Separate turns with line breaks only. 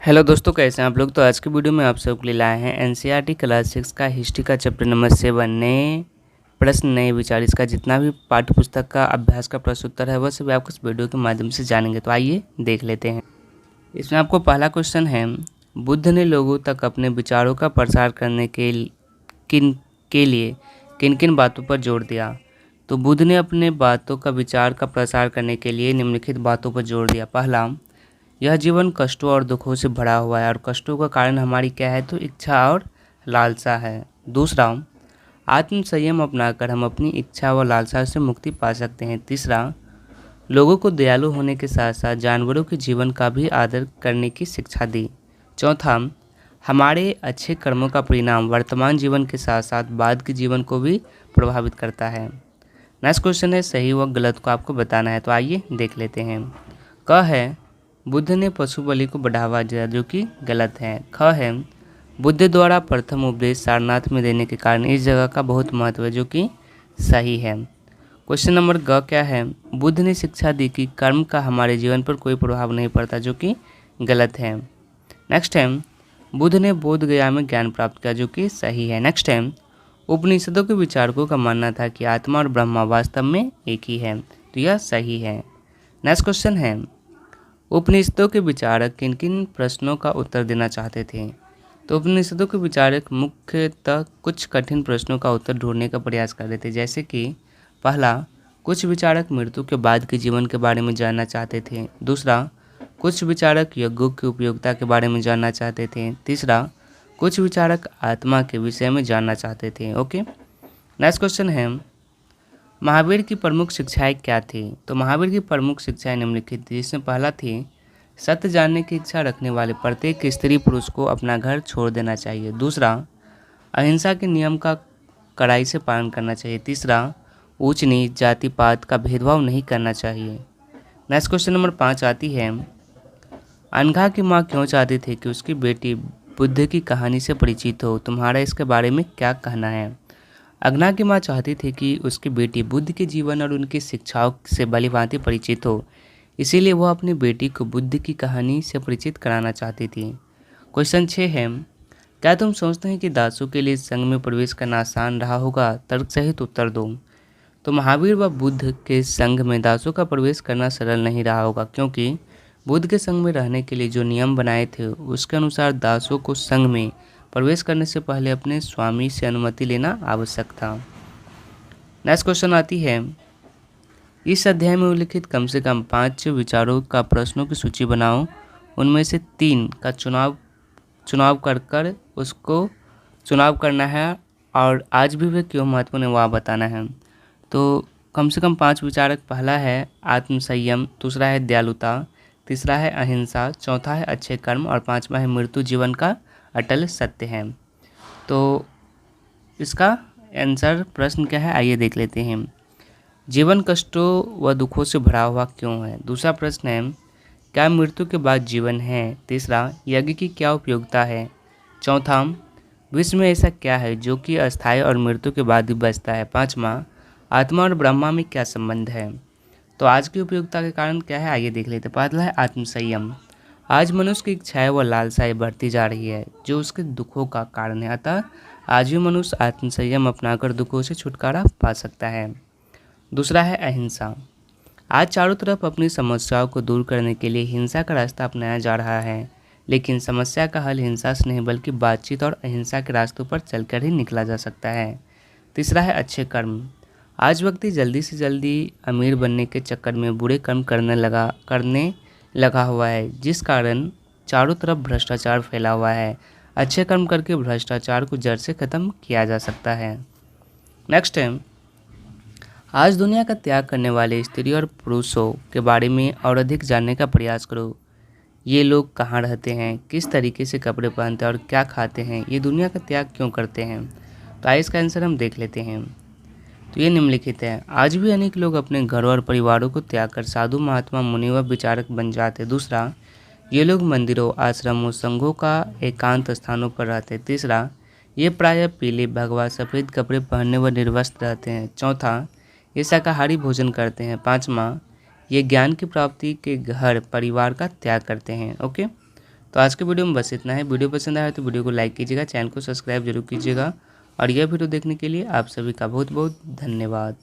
Hello दोस्तों, कैसे हैं आप लोग। तो आज की वीडियो में आप सबके लिए लाए हैं एनसीईआरटी क्लास 6 का हिस्ट्री का चैप्टर नंबर 7 नए प्रश्न नए विचार। इसका जितना भी पाठ्य पुस्तक का अभ्यास का प्रश्न उत्तर है वह सभी आपको इस वीडियो के माध्यम से जानेंगे। तो आइए देख लेते हैं। इसमें आपको पहला क्वेश्चन है, बुद्ध ने लोगों तक अपने विचारों का प्रसार करने के लिए किन किन बातों पर जोर दिया। तो बुद्ध ने अपने बातों का विचार का प्रसार करने के लिए निम्नलिखित बातों पर जोर दिया। पहला, यह जीवन कष्टों और दुखों से भरा हुआ है और कष्टों का कारण हमारी क्या है, तो इच्छा और लालसा है। दूसरा, आत्म संयम अपनाकर हम अपनी इच्छा व लालसा से मुक्ति पा सकते हैं। तीसरा, लोगों को दयालु होने के साथ साथ जानवरों के जीवन का भी आदर करने की शिक्षा दी। चौथा, हमारे अच्छे कर्मों का परिणाम वर्तमान जीवन के साथ साथ बाद के जीवन को भी प्रभावित करता है। नेक्स्ट क्वेश्चन है, सही व गलत को आपको बताना है। तो आइए देख लेते हैं। क है, बुद्ध ने पशु बलि को बढ़ावा दिया, जो कि गलत है। ख है, बुद्ध द्वारा प्रथम उपदेश सारनाथ में देने के कारण इस जगह का बहुत महत्व है, जो कि सही है। क्वेश्चन नंबर ग क्या है, बुद्ध ने शिक्षा दी कि कर्म का हमारे जीवन पर कोई प्रभाव नहीं पड़ता, जो कि गलत है। नेक्स्ट है, बुद्ध ने बोध गया में ज्ञान प्राप्त किया, जो कि सही है। नेक्स्ट है, उपनिषदों के विचारकों का मानना था कि आत्मा और ब्रह्मा वास्तव में एक ही है, तो यह सही है। नेक्स्ट क्वेश्चन है, उपनिषदों के विचारक किन किन प्रश्नों का उत्तर देना चाहते थे। तो उपनिषदों के विचारक मुख्यतः कुछ कठिन प्रश्नों का उत्तर ढूंढने का प्रयास कर रहे थे, जैसे कि पहला, कुछ विचारक मृत्यु के बाद के जीवन के बारे में जानना चाहते थे। दूसरा, कुछ विचारक यज्ञों की उपयोगिता के बारे में जानना चाहते थे। तीसरा, कुछ विचारक आत्मा के विषय में जानना चाहते थे। ओके, नेक्स्ट क्वेश्चन है, महावीर की प्रमुख शिक्षाएं क्या थी। तो महावीर की प्रमुख शिक्षाएं निम्नलिखित थी, जिसमें पहला थी, सत्य जानने की इच्छा रखने वाले प्रत्येक स्त्री पुरुष को अपना घर छोड़ देना चाहिए। दूसरा, अहिंसा के नियम का कड़ाई से पालन करना चाहिए। तीसरा, ऊंच नीच जाति पात का भेदभाव नहीं करना चाहिए। नेक्स्ट क्वेश्चन नंबर 5 आती है, अनघा की माँ क्यों चाहती थी कि उसकी बेटी बुद्ध की कहानी से परिचित हो। तुम्हारा इसके बारे में क्या कहना है। अगना की माँ चाहती थी कि उसकी बेटी बुद्ध के जीवन और उनकी शिक्षाओं से भलीभांति परिचित हो, इसीलिए वह अपनी बेटी को बुद्ध की कहानी से परिचित कराना चाहती थी। क्वेश्चन 6 है, क्या तुम सोचते हैं कि दासों के लिए संघ में प्रवेश करना आसान रहा होगा। तर्क सहित उत्तर दो। तो महावीर व बुद्ध के संघ में दासों का प्रवेश करना सरल नहीं रहा होगा, क्योंकि बुद्ध के संघ में रहने के लिए जो नियम बनाए थे उसके अनुसार दासों को संघ में प्रवेश करने से पहले अपने स्वामी से अनुमति लेना आवश्यक था। नेक्स्ट क्वेश्चन आती है, इस अध्याय में उल्लिखित कम से कम 5 विचारों का प्रश्नों की सूची बनाओ। उनमें से 3 का चुनाव कर उसको चुनाव करना है और आज भी वे क्यों महत्वपूर्ण है वह बताना है। तो कम से कम 5 विचारक, पहला है आत्मसंयम, दूसरा है दयालुता, तीसरा है अहिंसा, चौथा है अच्छे कर्म और पांचवा है मृत्यु जीवन का अटल सत्य है। तो इसका आंसर प्रश्न क्या है, आइए देख लेते हैं। जीवन कष्टों व दुखों से भरा हुआ क्यों है। दूसरा प्रश्न है, क्या मृत्यु के बाद जीवन है। तीसरा, यज्ञ की क्या उपयोगिता है। चौथा, विश्व में ऐसा क्या है जो कि अस्थायी और मृत्यु के बाद भी बचता है। पाँचवा, आत्मा और ब्रह्मा में क्या संबंध है। तो आज की उपयोगिता के कारण क्या है, आइए देख लेते हैं। पहला है आत्मसंयम। आज मनुष्य की इच्छाएं व लालसाएं बढ़ती जा रही है, जो उसके दुखों का कारण है। अतः आज भी मनुष्य आत्मसंयम अपनाकर दुखों से छुटकारा पा सकता है। दूसरा है अहिंसा। आज चारों तरफ अपनी समस्याओं को दूर करने के लिए हिंसा का रास्ता अपनाया जा रहा है, लेकिन समस्या का हल हिंसा से नहीं बल्कि बातचीत और अहिंसा के रास्तों पर चलकर ही निकला जा सकता है। तीसरा है अच्छे कर्म। आज व्यक्ति जल्दी से जल्दी अमीर बनने के चक्कर में बुरे कर्म करने लगा हुआ है, जिस कारण चारों तरफ भ्रष्टाचार फैला हुआ है। अच्छे कर्म करके भ्रष्टाचार को जड़ से खत्म किया जा सकता है। नेक्स्ट है, आज दुनिया का त्याग करने वाले स्त्री और पुरुषों के बारे में और अधिक जानने का प्रयास करो। ये लोग कहाँ रहते हैं, किस तरीके से कपड़े पहनते हैं और क्या खाते हैं, ये दुनिया का त्याग क्यों करते हैं। तो आइए इसका आंसर हम देख लेते हैं। तो ये निम्नलिखित है, आज भी अनेक लोग अपने घरों और परिवारों को त्याग कर साधु महात्मा मुनि व विचारक बन जाते। दूसरा, ये लोग मंदिरों आश्रमों संघों का एकांत स्थानों पर रहते। तीसरा, ये प्रायः पीले भगवा सफ़ेद कपड़े पहनने व निर्वस्त्र रहते हैं। चौथा, ये शाकाहारी भोजन करते हैं। पाँचवा, ये ज्ञान की प्राप्ति के घर परिवार का त्याग करते हैं। ओके, तो आज के वीडियो में बस इतना है। वीडियो पसंद आया तो वीडियो को लाइक कीजिएगा, चैनल को सब्सक्राइब जरूर कीजिएगा और यह वीडियो देखने के लिए आप सभी का बहुत बहुत धन्यवाद।